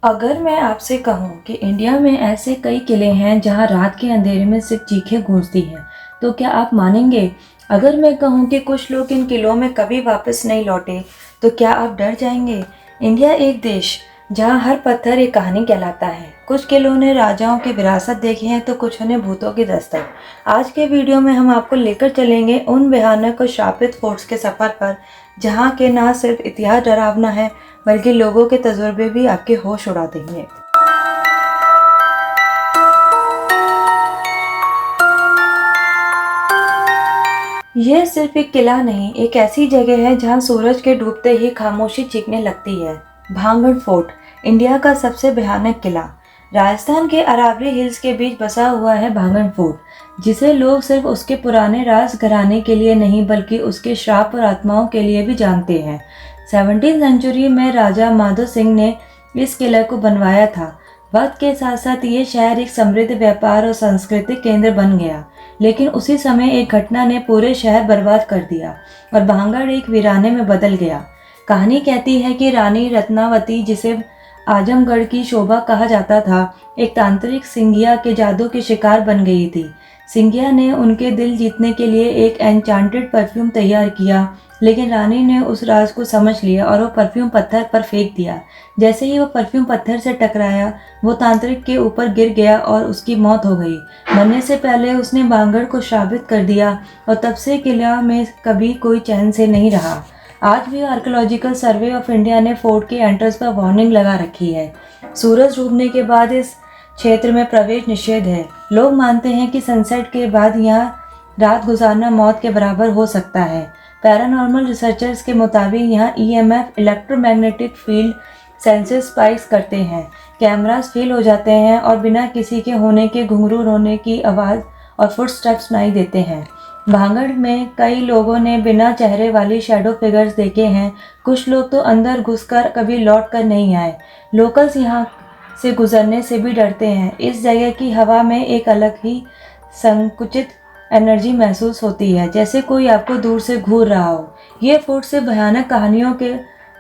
अगर मैं आपसे कहूं कि इंडिया में ऐसे कई किले हैं जहां रात के अंधेरे में सिर्फ चीखें गूंजती हैं, तो क्या आप मानेंगे? अगर मैं कहूं कि कुछ लोग इन किलों में कभी वापस नहीं लौटे, तो क्या आप डर जाएंगे? इंडिया एक देश जहां हर पत्थर एक कहानी कहलाता है। कुछ किलों ने राजाओं की विरासत देखी है, तो कुछ ने भूतों की दस्तक। आज के वीडियो में हम आपको लेकर चलेंगे उन भयानक और शापित फोर्ट्स के सफर पर, जहां के ना सिर्फ इतिहास डरावना है, बल्कि लोगों के तजुर्बे भी आपके होश उड़ा देंगे। यह सिर्फ एक किला नहीं, एक ऐसी जगह है जहां सूरज के डूबते ही खामोशी चीखने लगती है। भांगड़ फोर्ट, इंडिया का सबसे भयानक किला। राजस्थान के अरावली हिल्स के बीच बसा हुआ है भांगड़ फोर्ट, जिसे लोग सिर्फ उसके पुराने राज घराने के लिए नहीं, बल्कि उसके श्राप और आत्माओं के लिए भी जानते हैं। 17वीं सेंचुरी में राजा माधो सिंह ने इस किले को बनवाया था। वक्त के साथ साथ ये शहर एक समृद्ध व्यापार और सांस्कृतिक केंद्र बन गया, लेकिन उसी समय एक घटना ने पूरे शहर बर्बाद कर दिया और भांगड़ एक वीराने में बदल गया। कहानी कहती है कि रानी रत्नावती, जिसे आजमगढ़ की शोभा कहा जाता था, एक तांत्रिक सिंगिया के जादू की शिकार बन गई थी। सिंगिया ने उनके दिल जीतने के लिए एक एन्चांटेड परफ्यूम तैयार किया, लेकिन रानी ने उस राज को समझ लिया और वो परफ्यूम पत्थर पर फेंक दिया। जैसे ही वो परफ्यूम पत्थर से टकराया, वो तांत्रिक के ऊपर गिर गया और उसकी मौत हो गई। मरने से पहले उसने भांगड़ को शापित कर दिया और तब से किला में कभी कोई चैन से नहीं रहा। आज भी आर्कियोलॉजिकल सर्वे ऑफ इंडिया ने फोर्ट के एंट्रेंस पर वार्निंग लगा रखी है। सूरज डूबने के बाद इस क्षेत्र में प्रवेश निषेध है। लोग मानते हैं कि सनसेट के बाद यहाँ रात गुजारना मौत के बराबर हो सकता है। पैरानॉर्मल रिसर्चर्स के मुताबिक यहाँ EMF, electromagnetic field sensor spikes करते हैं, कैमरास फेल हो जाते हैं और बिना किसी के होने के घुंघरू रोने की आवाज़ और फुटस्टेप्स सुनाई देते हैं। भांगड़ में कई लोगों ने बिना चेहरे वाली शैडो फिगर्स देखे हैं। कुछ लोग तो अंदर घुसकर कभी लौट कर नहीं आए। लोकल्स यहाँ से गुजरने से भी डरते हैं। इस जगह की हवा में एक अलग ही संकुचित एनर्जी महसूस होती है, जैसे कोई आपको दूर से घूर रहा हो। ये फोर्ट से भयानक कहानियों के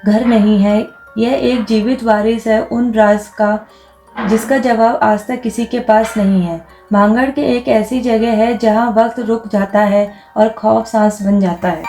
घर नहीं है, यह एक जीवित वारिस है उन राज का जिसका जवाब आज तक किसी के पास नहीं है। भांगड़ के एक ऐसी जगह है जहां वक्त रुक जाता है और खौफ सांस बन जाता है।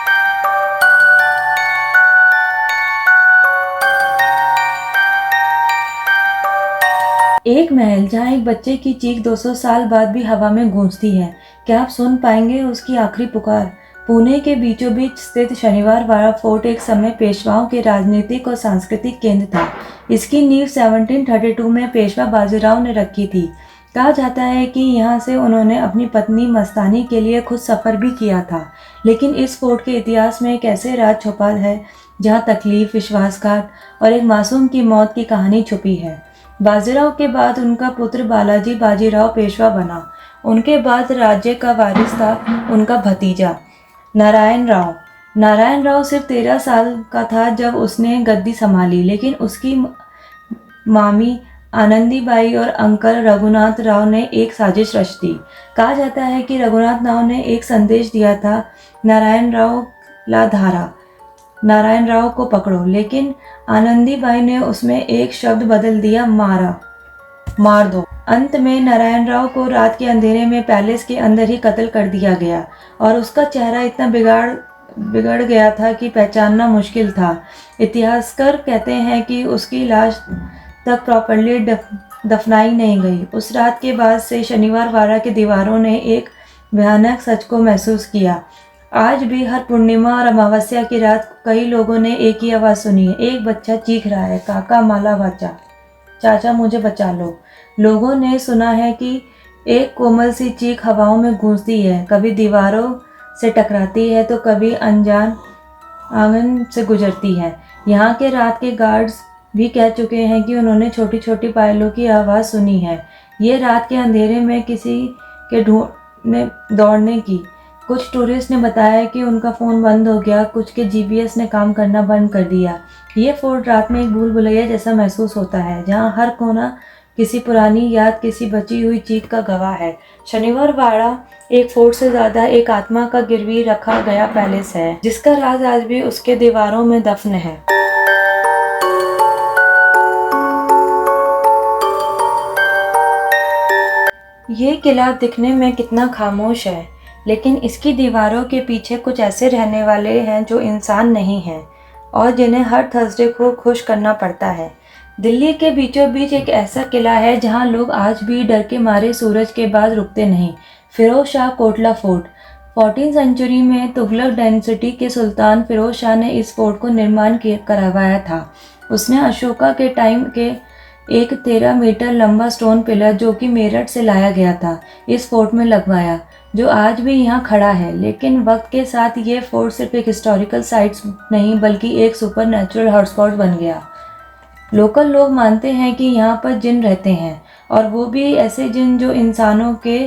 एक महल जहां एक बच्चे की चीख 200 साल बाद भी हवा में गूंजती है। क्या आप सुन पाएंगे उसकी आखिरी पुकार? पुणे के बीचों बीच स्थित शनिवार वाड़ा फोर्ट एक समय पेशवाओं के राजनीतिक और सांस्कृतिक केंद्र था। इसकी नींव 1732 में पेशवा बाजीराव ने रखी थी। कहा जाता है कि यहाँ से उन्होंने अपनी पत्नी मस्तानी के लिए खुद सफ़र भी किया था। लेकिन इस फोर्ट के इतिहास में एक ऐसे राज छुपा है जहाँ तकलीफ, विश्वासघात और एक मासूम की मौत की कहानी छुपी है। बाजीराव के बाद उनका पुत्र बालाजी बाजीराव पेशवा बना। उनके बाद राज्य का वारिस था उनका भतीजा नारायण राव। नारायण राव सिर्फ 13 साल का था जब उसने गद्दी संभाली, लेकिन उसकी मामी आनंदीबाई और अंकल रघुनाथ राव ने एक साजिश रच दी। कहा जाता है कि रघुनाथ राव ने एक संदेश दिया था, नारायण राव ला धारा, नारायण राव को पकड़ो, लेकिन आनंदीबाई ने उसमें एक शब्द बदल दिया, मार दो। अंत में नारायण राव को रात के अंधेरे में पैलेस के अंदर ही कत्ल कर दिया गया और उसका चेहरा इतना बिगड़ गया था कि पहचानना मुश्किल था। इतिहासकार कहते हैं कि उसकी लाश तक प्रॉपर्ली दफनाई नहीं गई। उस रात के बाद से शनिवार वाड़ा की दीवारों ने एक भयानक सच को महसूस किया। आज भी हर पूर्णिमा और अमावस्या की रात कई लोगों ने एक ही आवाज़ सुनी है। एक बच्चा चीख रहा है, काका माला बचा, चाचा मुझे बचा लो। लोगों ने सुना है कि एक कोमल सी चीख हवाओं में गूंजती है, कभी दीवारों से टकराती है तो कभी अनजान आंगन से गुजरती है। यहाँ के रात के गार्ड्स भी कह चुके हैं कि उन्होंने छोटी छोटी पायलों की आवाज़ सुनी है। ये रात के अंधेरे में किसी के ढूंढने दौड़ने की। कुछ टूरिस्ट ने बताया कि उनका फ़ोन बंद हो गया, कुछ के GPS ने काम करना बंद कर दिया। ये फोर्ट रात में एक भूल भुलैया जैसा महसूस होता है, जहाँ हर कोना किसी पुरानी याद, किसी बची हुई चीख का गवाह है। शनिवार वाड़ा एक फोर्ट से ज़्यादा एक आत्मा का गिरवी रखा गया पैलेस है, जिसका राज आज भी उसके दीवारों में दफन है। ये किला दिखने में कितना खामोश है, लेकिन इसकी दीवारों के पीछे कुछ ऐसे रहने वाले हैं जो इंसान नहीं हैं और जिन्हें हर थर्सडे को खुश करना पड़ता है। दिल्ली के बीचों बीच एक ऐसा किला है जहां लोग आज भी डर के मारे सूरज के बाद रुकते नहीं। फिरोज शाह कोटला फोर्ट। 14वीं सेंचुरी में तुगलक डायनेस्टी के सुल्तान फिरोज शाह ने इस फोर्ट को निर्माण करवाया था। उसने अशोका के टाइम के एक 13 मीटर लंबा स्टोन पिलर जो कि मेरठ से लाया गया था इस फोर्ट में लगवाया, जो आज भी यहाँ खड़ा है। लेकिन वक्त के साथ ये फोर्ट सिर्फ एक हिस्टोरिकल साइट्स नहीं बल्कि एक सुपर नेचुरल हॉटस्पॉट बन गया। लोकल लोग मानते हैं कि यहाँ पर जिन रहते हैं, और वो भी ऐसे जिन जो इंसानों के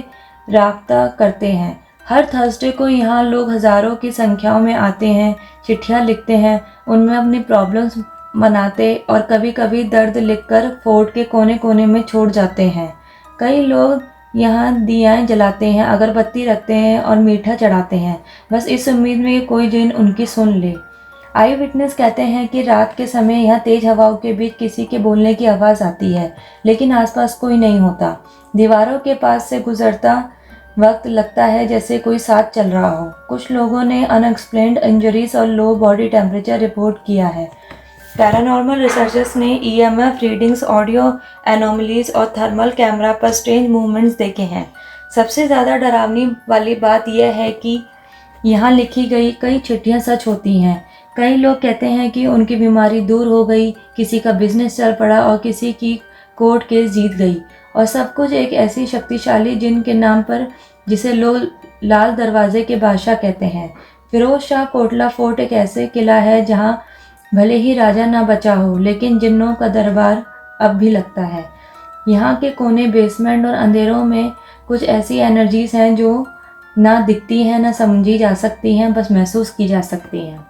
राब्ता करते हैं। हर थर्सडे को यहाँ लोग हज़ारों की संख्याओं में आते हैं, चिट्ठियाँ लिखते हैं, उनमें अपनी प्रॉब्लम्स मनाते और कभी कभी दर्द लिखकर फोर्ट के कोने कोने में छोड़ जाते हैं। कई लोग यहाँ दियाएं जलाते हैं, अगरबत्ती रखते हैं और मीठा चढ़ाते हैं, बस इस उम्मीद में कि कोई जिन उनकी सुन ले। आई विटनेस कहते हैं कि रात के समय यहाँ तेज हवाओं के बीच किसी के बोलने की आवाज़ आती है, लेकिन आसपास कोई नहीं होता। दीवारों के पास से गुजरता वक्त लगता है जैसे कोई साथ चल रहा हो। कुछ लोगों ने अनएक्सप्लेन्ड इंजरीज और लो बॉडी टेम्परेचर रिपोर्ट किया है। पैरानॉर्मल रिसर्चर्स ने EMF रीडिंग्स, ऑडियो एनोमलीज और थर्मल कैमरा पर स्ट्रेंज मूवमेंट्स देखे हैं। सबसे ज़्यादा डरावनी वाली बात यह है कि यहाँ लिखी गई कई चिट्ठियाँ सच होती हैं। कई लोग कहते हैं कि उनकी बीमारी दूर हो गई, किसी का बिजनेस चल पड़ा और किसी की कोर्ट केस जीत गई, और सब कुछ एक ऐसी शक्तिशाली जिन के नाम पर जिसे लोग लाल दरवाजे के बादशाह कहते हैं। फिरोज शाह कोटला फोर्ट एक ऐसे किला है जहाँ भले ही राजा ना बचा हो, लेकिन जिन्नों का दरबार अब भी लगता है। यहाँ के कोने, बेसमेंट और अंधेरों में कुछ ऐसी एनर्जीज हैं जो ना दिखती हैं, ना समझी जा सकती हैं, बस महसूस की जा सकती हैं।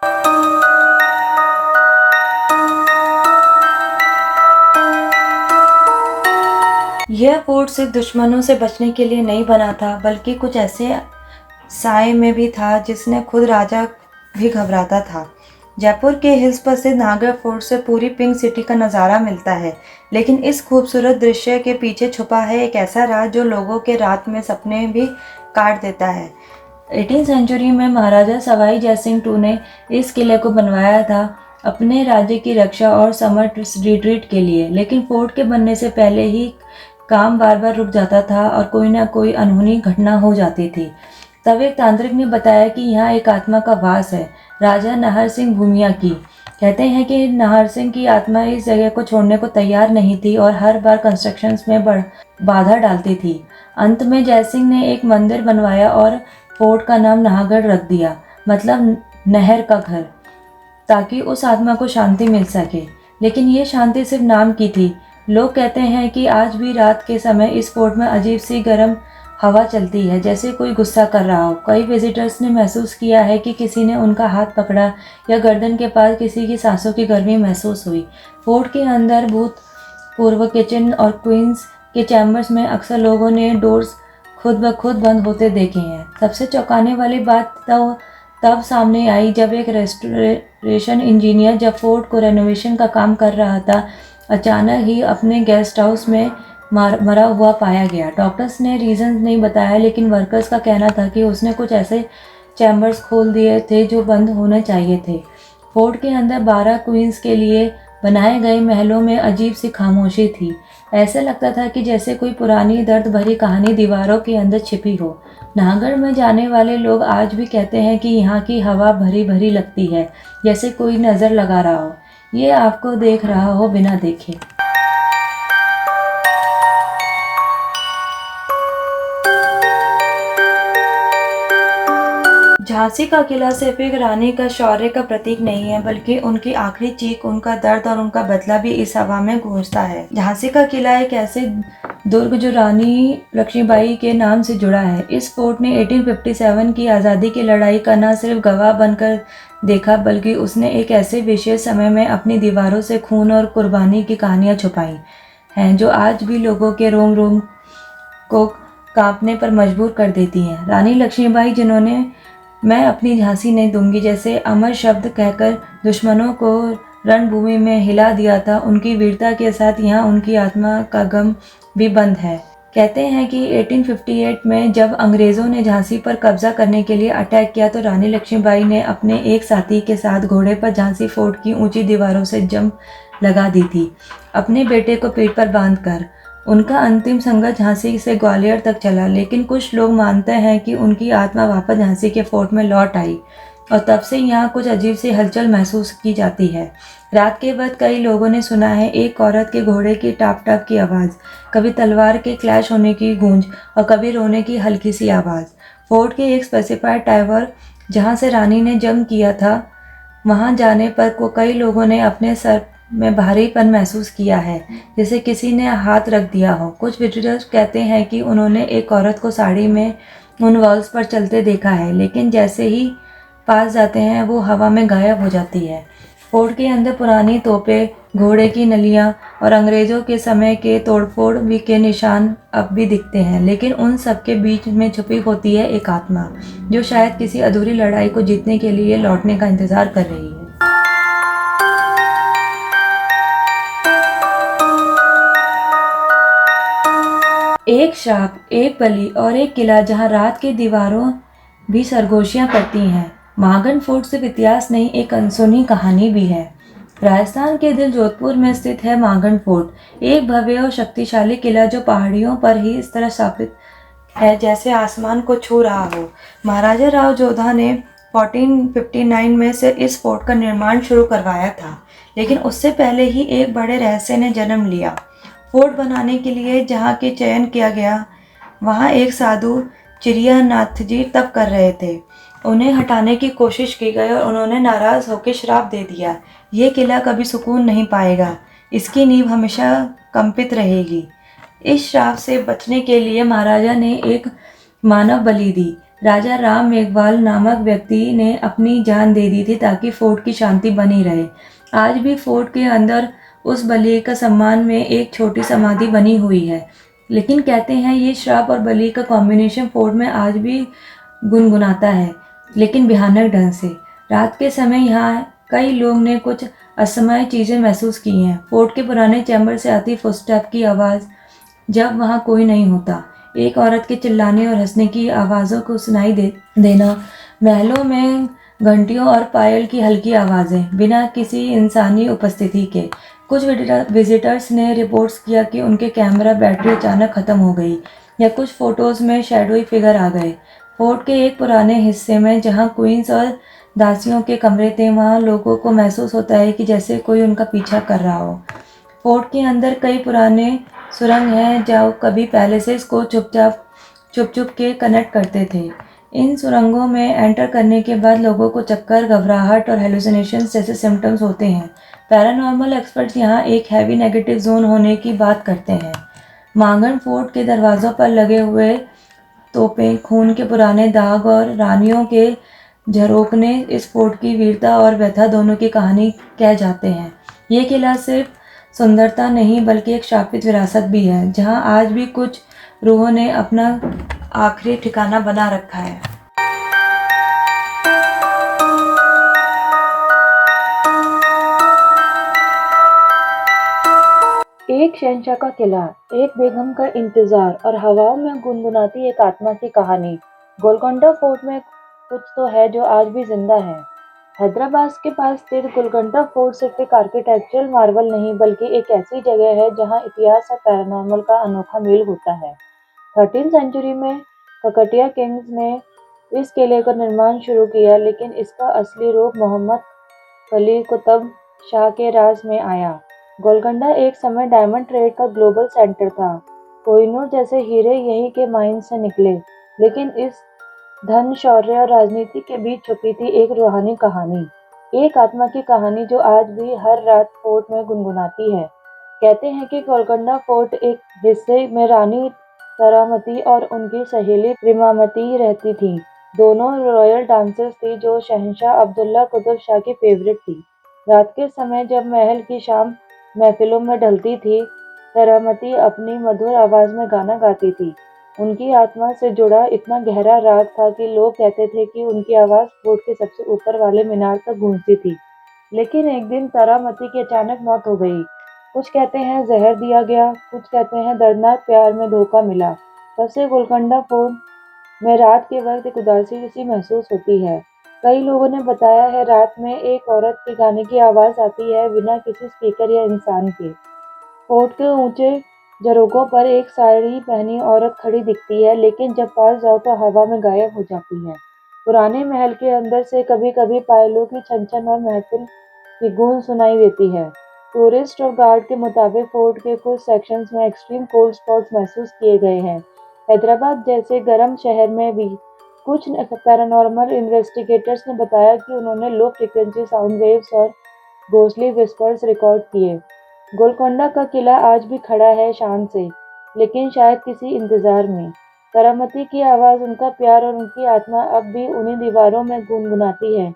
यह फोर्ट सिर्फ दुश्मनों से बचने के लिए नहीं बना था, बल्कि कुछ ऐसे साए में भी था जिसने खुद राजा भी घबराता था। जयपुर के हिल्स पर स्थित नाहरगढ़ फोर्ट से पूरी पिंक सिटी का नज़ारा मिलता है, लेकिन इस खूबसूरत दृश्य के पीछे छुपा है एक ऐसा राज जो लोगों के रात में सपने भी काट देता है। 18वीं सेंचुरी में महाराजा सवाई जयसिंह टू ने इस किले को बनवाया था अपने राज्य की रक्षा और समर रिट्रीट के लिए, लेकिन फोर्ट के बनने से पहले ही काम बार बार रुक जाता था और कोई ना कोई अनहोनी घटना हो जाती थी। तब एक तांत्रिक ने बताया कि यहाँ एक आत्मा का वास है, राजा नाहर सिंह भूमिया की। कहते हैं कि नाहर सिंह की आत्मा इस जगह को छोड़ने को तैयार नहीं थी और हर बार कंस्ट्रक्शंस में बाधा डालती थी। अंत में जयसिंह ने एक मंदिर बनवाया और फोर्ट का नाम नाहरगढ़ रख दिया, मतलब नहर का घर, ताकि उस आत्मा को शांति मिल सके। लेकिन ये शांति सिर्फ नाम की थी। लोग कहते हैं कि आज भी रात के समय इस फोर्ट में अजीब सी गर्म हवा चलती है, जैसे कोई गुस्सा कर रहा हो। कई विजिटर्स ने महसूस किया है कि किसी ने उनका हाथ पकड़ा या गर्दन के पास किसी की सांसों की गर्मी महसूस हुई। फोर्ट के अंदर भूतपूर्व किचन और क्वींस के चैम्बर्स में अक्सर लोगों ने डोर्स खुद ब खुद बंद होते देखे हैं। सबसे चौंकाने वाली बात तो तब सामने आई जब एक रेस्टोरेशन इंजीनियर जब फोर्ट को रेनोवेशन का काम कर रहा था, अचानक ही अपने गेस्ट हाउस में मरा हुआ पाया गया। डॉक्टर्स ने रीज़न नहीं बताया, लेकिन वर्कर्स का कहना था कि उसने कुछ ऐसे चैम्बर्स खोल दिए थे जो बंद होने चाहिए थे। फोर्ट के अंदर 12 क्वींस के लिए बनाए गए महलों में अजीब सी खामोशी थी। ऐसा लगता था कि जैसे कोई पुरानी दर्द भरी कहानी दीवारों के अंदर छिपी हो। नाहरगढ़ में जाने वाले लोग आज भी कहते हैं कि यहाँ की हवा भरी भरी लगती है, जैसे कोई नज़र लगा रहा हो, ये आपको देख रहा हो बिना देखे। झांसी का किला सिर्फ एक रानी का शौर्य का प्रतीक नहीं है, बल्कि उनकी आखिरी चीख, उनका दर्द और उनका बदला भी इस हवा में गूंजता है। झांसी का किला एक ऐसे दुर्ग जो रानी लक्ष्मीबाई के नाम से जुड़ा है। इस फोर्ट ने 1857 की आज़ादी की लड़ाई का न सिर्फ गवाह बनकर देखा, बल्कि उसने एक ऐसे विशेष समय में अपनी दीवारों से खून और कुर्बानी की कहानियाँ छुपाई हैं जो आज भी लोगों के रोम रोम को कांपने पर मजबूर कर देती हैं। रानी लक्ष्मीबाई, जिन्होंने मैं अपनी झांसी नहीं दूंगी जैसे अमर शब्द कहकर दुश्मनों को रणभूमि में हिला दिया था, उनकी वीरता के साथ यहाँ उनकी आत्मा का गम भी बंद है। कहते हैं कि 1858 में जब अंग्रेज़ों ने झांसी पर कब्जा करने के लिए अटैक किया तो रानी लक्ष्मीबाई ने अपने एक साथी के साथ घोड़े पर झांसी फोर्ट की ऊंची दीवारों से जंप लगा दी थी, अपने बेटे को पीठ पर बांधकर। उनका अंतिम संघर्ष झांसी से ग्वालियर तक चला, लेकिन कुछ लोग मानते हैं कि उनकी आत्मा वापस झांसी के फोर्ट में लौट आई और तब से यहाँ कुछ अजीब सी हलचल महसूस की जाती है। रात के वक्त कई लोगों ने सुना है एक औरत के घोड़े की टाप टाप की आवाज़, कभी तलवार के क्लैश होने की गूंज और कभी रोने की हल्की सी आवाज़। फोर्ट के एक स्पेसिफाइड टावर जहाँ से रानी ने जंग किया था, वहाँ जाने पर कई लोगों ने अपने सर में भारीपन महसूस किया है, जैसे किसी ने हाथ रख दिया हो। कुछ विजिटर्स कहते हैं कि उन्होंने एक औरत को साड़ी में उन वॉल्स पर चलते देखा है, लेकिन जैसे ही पास जाते हैं वो हवा में गायब हो जाती है। फोर्ट के अंदर पुरानी तोपें, घोड़े की नलियां और अंग्रेजों के समय के तोड़फोड़ भी के निशान अब भी दिखते हैं, लेकिन उन सब के बीच में छुपी होती है एक आत्मा, जो शायद किसी अधूरी लड़ाई को जीतने के लिए लौटने का इंतजार कर रही है। एक श्राप, एक बलि और एक किला जहां रात की दीवारों भी सरगोशियां करती हैं। महागढ़ फोर्ट सिर्फ इतिहास नहीं, एक अनसुनी कहानी भी है। राजस्थान के दिल जोधपुर में स्थित है महागढ़ फोर्ट, एक भव्य और शक्तिशाली किला जो पहाड़ियों पर ही इस तरह स्थापित है जैसे आसमान को छू रहा हो। महाराजा राव जोधा ने 1459 में से इस फोर्ट का निर्माण शुरू करवाया था, लेकिन उससे पहले ही एक बड़े रहस्य ने जन्म लिया। फोर्ट बनाने के लिए जहाँ के चयन किया गया, वहाँ एक साधु चिरियानाथ जी तप कर रहे थे। उन्हें हटाने की कोशिश की गई और उन्होंने नाराज होकर श्राप दे दिया, ये किला कभी सुकून नहीं पाएगा, इसकी नींव हमेशा कंपित रहेगी। इस श्राप से बचने के लिए महाराजा ने एक मानव बलि दी। राजा राम मेघवाल नामक व्यक्ति ने अपनी जान दे दी थी ताकि फोर्ट की शांति बनी रहे। आज भी फोर्ट के अंदर उस बलि का सम्मान में एक छोटी समाधि बनी हुई है, लेकिन कहते हैं ये श्राप और बलि का कॉम्बिनेशन फोर्ट में आज भी गुनगुनाता है, लेकिन भयानक ढंग से। रात के समय यहाँ कई लोग ने कुछ असमय चीज़ें महसूस की हैं। फोर्ट के पुराने चैम्बर से आती फुटस्टेप की आवाज़ जब वहाँ कोई नहीं होता, एक औरत के चिल्लाने और हंसने की आवाज़ों को सुनाई देना, महलों में घंटियों और पायल की हल्की आवाज़ें बिना किसी इंसानी उपस्थिति के। कुछ विजिटर्स ने रिपोर्ट्स किया कि उनके कैमरा बैटरी अचानक ख़त्म हो गई या कुछ फ़ोटोज़ में शैडोई फिगर आ गए। फोर्ट के एक पुराने हिस्से में जहाँ क्वींस और दासियों के कमरे थे, वहाँ लोगों को महसूस होता है कि जैसे कोई उनका पीछा कर रहा हो। फोर्ट के अंदर कई पुराने सुरंग हैं जो कभी पैलेसेस को चुप चुप के कनेक्ट करते थे। इन सुरंगों में एंटर करने के बाद लोगों को चक्कर, घबराहट और हेलुसिनेशंस जैसे सिम्टम्स होते हैं। पैरानॉर्मल एक्सपर्ट्स यहाँ एक हैवी नेगेटिव जोन होने की बात करते हैं। महागढ़ फोर्ट के दरवाज़ों पर लगे हुए तोपें, खून के पुराने दाग और रानियों के झरोखने इस फोर्ट की वीरता और व्यथा दोनों की कहानी कह जाते हैं। ये किला सिर्फ सुंदरता नहीं बल्कि एक शापित विरासत भी है, जहां आज भी कुछ रूहों ने अपना आखिरी ठिकाना बना रखा है। एक शहंशाह का किला, एक बेगम का इंतजार और हवाओं में गुनगुनाती एक आत्मा की कहानी। गोलकोंडा फोर्ट में कुछ तो है जो आज भी जिंदा है। हैदराबाद के पास स्थित गोलकोंडा फोर्ट सिर्फ एक आर्किटेक्चरल मार्वल नहीं बल्कि एक ऐसी जगह है जहां इतिहास और पैरानॉर्मल का अनोखा मेल होता है। 13वीं सेंचुरी में ककटिया किंग्स ने इस किले का निर्माण शुरू किया, लेकिन इसका असली रूप मोहम्मद कली कुतुब शाह के राज में आया। गोलकोंडा एक समय डायमंड ट्रेड का ग्लोबल सेंटर था। कोहिनूर जैसे हीरे यहीं के माइन से निकले, लेकिन इस धन, शौर्य और राजनीति के बीच छुपी थी एक रूहानी कहानी, एक आत्मा की कहानी जो आज भी हर रात फोर्ट में गुनगुनाती है। कहते हैं कि गोलकोंडा फोर्ट एक हिस्से में रानी तारामती और उनकी सहेली प्रेमावती रहती थी। दोनों रॉयल डांसर्स थी जो शहंशाह अब्दुल्ला कुतुब शाह की फेवरेट थी। रात के समय जब महल की शाम महफिलों में ढलती थी, तारामती अपनी मधुर आवाज में गाना गाती थी। उनकी आत्मा से जुड़ा इतना गहरा राग था कि लोग कहते थे कि उनकी आवाज फोर्ट के सबसे ऊपर वाले मीनार तक गूंजती थी। लेकिन एक दिन तारामती की अचानक मौत हो गई। कुछ कहते हैं जहर दिया गया, कुछ कहते हैं दर्दनाक प्यार में धोखा मिला। तब से गोलकोंडा फोर्ट में रात के वक्त एक उदासी सी महसूस होती है। कई लोगों ने बताया है रात में एक औरत के गाने की आवाज़ आती है बिना किसी स्पीकर या इंसान के। फोर्ट के ऊंचे झरोखों पर एक साड़ी पहनी औरत खड़ी दिखती है, लेकिन जब पास जाओ तो हवा में गायब हो जाती है। पुराने महल के अंदर से कभी-कभी पायलों की छन-छन और महफिल की गूंज सुनाई देती है। टूरिस्ट और गार्ड के मुताबिक फोर्ट के कुछ सेक्शंस में एक्सट्रीम कोल्ड स्पॉट्स महसूस किए गए हैं। हैदराबाद जैसे गर्म शहर में भी कुछ पैरानॉर्मल इन्वेस्टिगेटर्स ने बताया कि उन्होंने लो फ्रीक्वेंसी साउंड वेव्स और घोस्टली विस्पर्स रिकॉर्ड किए। गोलकोंडा का किला आज भी खड़ा है शान से, लेकिन शायद किसी इंतजार में। करामती की आवाज़, उनका प्यार और उनकी आत्मा अब भी उन्हीं दीवारों में गुनगुनाती है,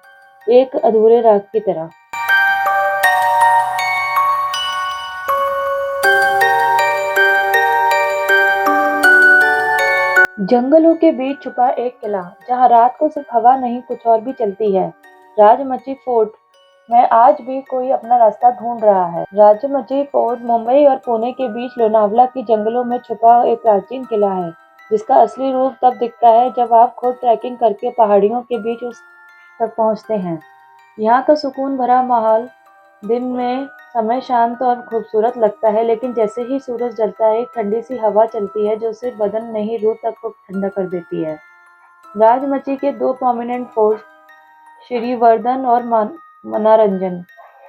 एक अधूरे राग की तरह। जंगलों के बीच छुपा एक किला, जहां रात को सिर्फ हवा नहीं कुछ और भी चलती है। राजमची फोर्ट में आज भी कोई अपना रास्ता ढूंढ रहा है। राजमची फोर्ट मुंबई और पुणे के बीच लोनावला के जंगलों में छुपा एक प्राचीन किला है, जिसका असली रूप तब दिखता है जब आप खुद ट्रैकिंग करके पहाड़ियों के बीच उस तक पहुंचते हैं। यहाँ का सुकून भरा माहौल दिन में समय शांत और खूबसूरत लगता है, लेकिन जैसे ही सूरज ढलता है एक ठंडी सी हवा चलती है जो सिर्फ बदन नहीं रूह तक को ठंडा कर देती है। राजमची के दो प्रोमिनेंट फोर्ट श्रीवर्धन और मनोरंजन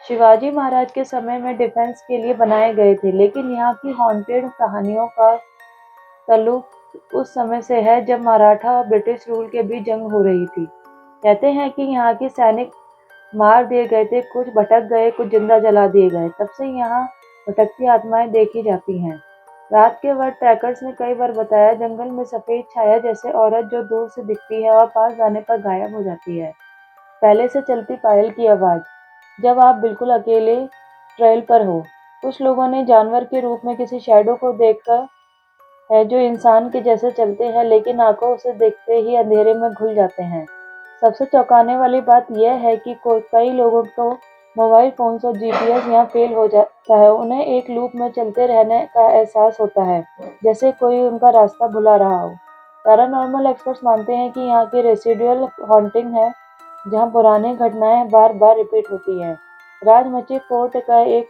शिवाजी महाराज के समय में डिफेंस के लिए बनाए गए थे, लेकिन यहाँ की हॉन्टेड कहानियों का ताल्लुक उस समय से है जब मराठा और ब्रिटिश रूल के बीच जंग हो रही थी। कहते हैं कि यहाँ के सैनिक मार दिए गए थे, कुछ भटक गए, कुछ जिंदा जला दिए गए। तब से यहाँ भटकती आत्माएं देखी जाती हैं। रात के वक्त ट्रैकर्स ने कई बार बताया जंगल में सफेद छाया जैसे औरत जो दूर से दिखती है और पास जाने पर गायब हो जाती है। पहले से चलती पायल की आवाज़, जब आप बिल्कुल अकेले ट्रेल पर हो। कुछ लोगों ने जानवर के रूप में किसी शैडो को देखा है जो इंसान के जैसे चलते हैं, लेकिन आंखों से देखते ही अंधेरे में घुल जाते हैं। सबसे चौंकाने वाली बात यह है कि कई लोगों को मोबाइल फोन्स और जीपीएस यहाँ फेल हो जाता है। उन्हें एक लूप में चलते रहने का एहसास होता है, जैसे कोई उनका रास्ता भुला रहा हो। पैरानॉर्मल एक्सपर्ट्स मानते हैं कि यहाँ की रेसिडुअल हॉन्टिंग है, जहाँ पुरानी घटनाएं बार बार रिपीट होती हैं। राजमची फोर्ट का एक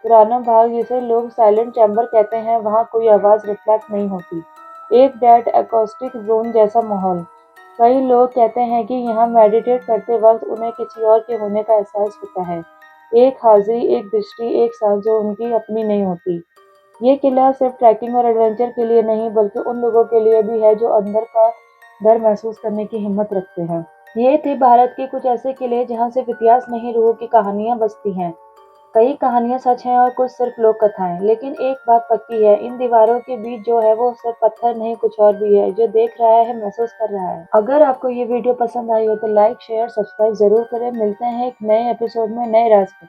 पुराना भाग, जिसे लोग साइलेंट चैम्बर कहते हैं, वहाँ कोई आवाज़ रिफ्लेक्ट नहीं होती। एक डेड एकॉस्टिक जोन जैसा माहौल। कई लोग कहते हैं कि यहाँ मेडिटेट करते वक्त उन्हें किसी और के होने का एहसास होता है। एक हाजिरी, एक दृष्टि, एक सांस जो उनकी अपनी नहीं होती। ये किला सिर्फ ट्रैकिंग और एडवेंचर के लिए नहीं, बल्कि उन लोगों के लिए भी है जो अंदर का डर महसूस करने की हिम्मत रखते हैं। ये थे भारत के कुछ ऐसे किले जहाँ सिर्फ इतिहास नहीं, रूह की कहानियां बसती हैं। कई कहानियां सच हैं और कुछ सिर्फ लोक कथाएं, लेकिन एक बात पक्की है, इन दीवारों के बीच जो है वो सिर्फ पत्थर नहीं, कुछ और भी है जो देख रहा है, महसूस कर रहा है। अगर आपको ये वीडियो पसंद आई हो तो लाइक शेयर सब्सक्राइब जरूर करें। मिलते हैं एक नए एपिसोड में नए राज के।